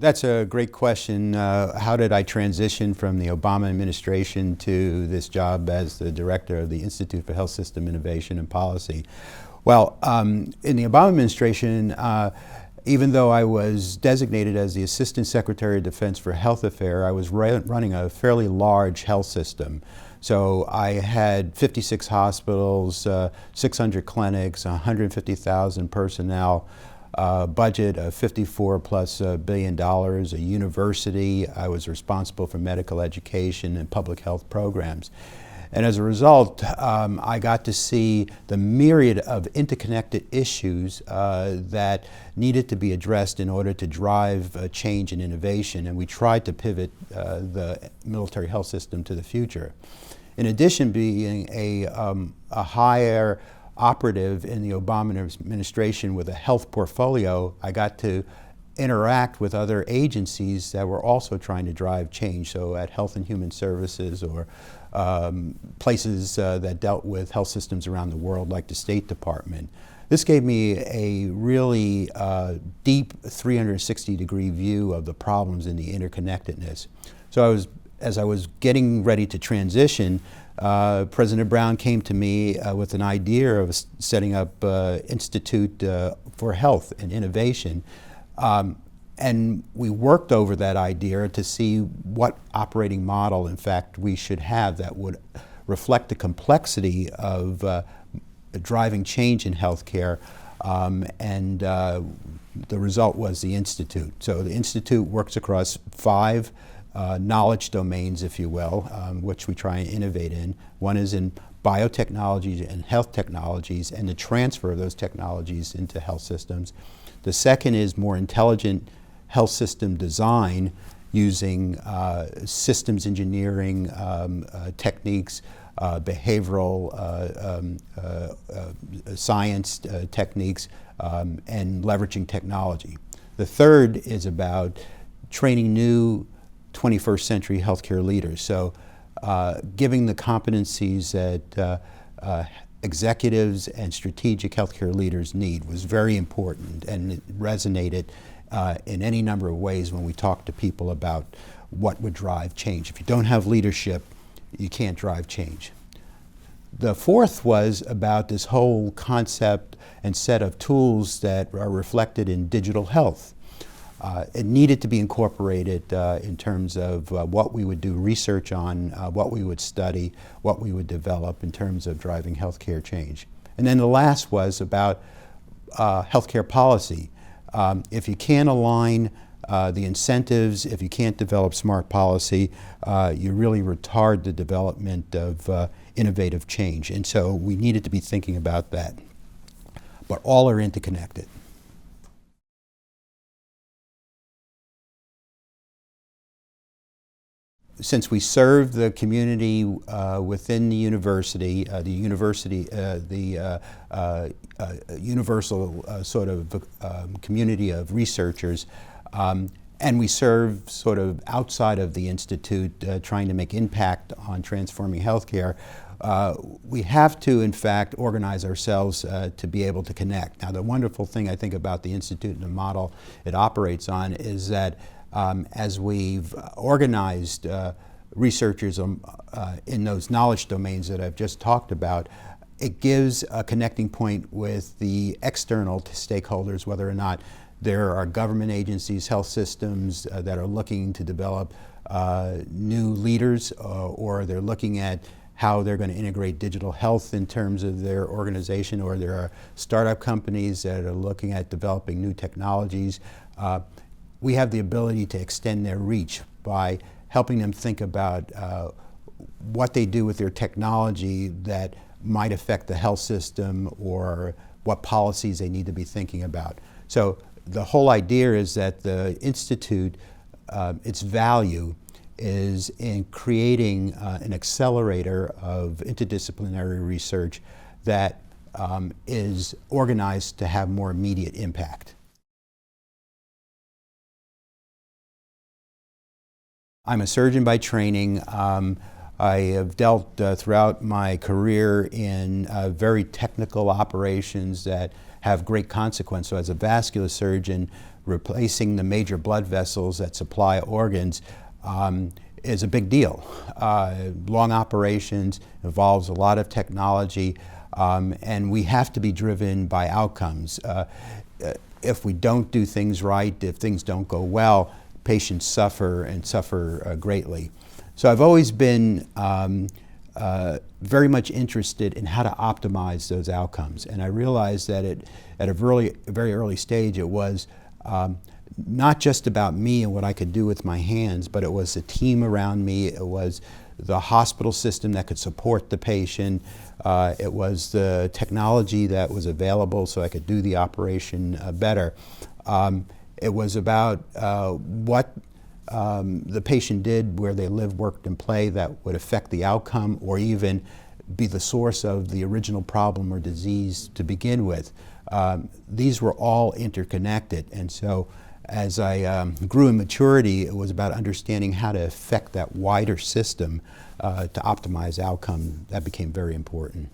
That's a great question. How did I transition from the Obama administration to this job as the director of the Institute for Health System Innovation and Policy? Well, in the Obama administration, even though I was designated as the Assistant Secretary of Defense for Health Affairs, I was running a fairly large health system. So I had 56 hospitals, 600 clinics, 150,000 personnel, budget of $54+ billion, a university. I was responsible for medical education and public health programs. And as a result, I got to see the myriad of interconnected issues that needed to be addressed in order to drive change and innovation, and we tried to pivot the military health system to the future. In addition, being a higher operative in the Obama administration with a health portfolio, I got to interact with other agencies that were also trying to drive change. So at Health and Human Services, or places that dealt with health systems around the world, like the State Department. This gave me a really deep 360-degree view of the problems in the interconnectedness. So as I was getting ready to transition, President Brown came to me with an idea of setting up Institute for Health and Innovation. And we worked over that idea to see what operating model, in fact, we should have that would reflect the complexity of driving change in healthcare. And the result was the Institute. So the Institute works across 5 knowledge domains, if you will, which we try and innovate in. One is in biotechnologies and health technologies and the transfer of those technologies into health systems. The second is more intelligent health system design using systems engineering techniques, behavioral science techniques, and leveraging technology. The third is about training new 21st century healthcare leaders. So giving the competencies that executives and strategic healthcare leaders need was very important, and it resonated in any number of ways when we talked to people about what would drive change. If you don't have leadership, you can't drive change. The fourth was about this whole concept and set of tools that are reflected in digital health. It needed to be incorporated in terms of what we would do research on, what we would study, what we would develop in terms of driving healthcare change. And then the last was about healthcare policy. If you can't align the incentives, if you can't develop smart policy, you really retard the development of innovative change. And so we needed to be thinking about that. But all are interconnected. Since we serve the community within the university, universal sort of community of researchers, and we serve sort of outside of the institute, trying to make impact on transforming healthcare, we have to, in fact, organize ourselves to be able to connect. Now, the wonderful thing I think about the institute and the model it operates on is that as we've organized researchers in those knowledge domains that I've just talked about, it gives a connecting point with the external stakeholders, whether or not there are government agencies, health systems that are looking to develop new leaders, or they're looking at how they're going to integrate digital health in terms of their organization, or there are startup companies that are looking at developing new technologies. We have the ability to extend their reach by helping them think about what they do with their technology that might affect the health system, or what policies they need to be thinking about. So the whole idea is that the Institute, its value is in creating an accelerator of interdisciplinary research that is organized to have more immediate impact. I'm a surgeon by training. I have dealt throughout my career in very technical operations that have great consequence. So as a vascular surgeon, replacing the major blood vessels that supply organs is a big deal. Long operations involves a lot of technology, and we have to be driven by outcomes. If we don't do things right, if things don't go well, patients suffer and suffer greatly. So I've always been very much interested in how to optimize those outcomes. And I realized that at a very early stage it was not just about me and what I could do with my hands, but it was the team around me, it was the hospital system that could support the patient, it was the technology that was available so I could do the operation better. It was about what the patient did, where they lived, worked, and played, that would affect the outcome or even be the source of the original problem or disease to begin with. These were all interconnected, and so as I grew in maturity, it was about understanding how to affect that wider system to optimize outcome. That became very important.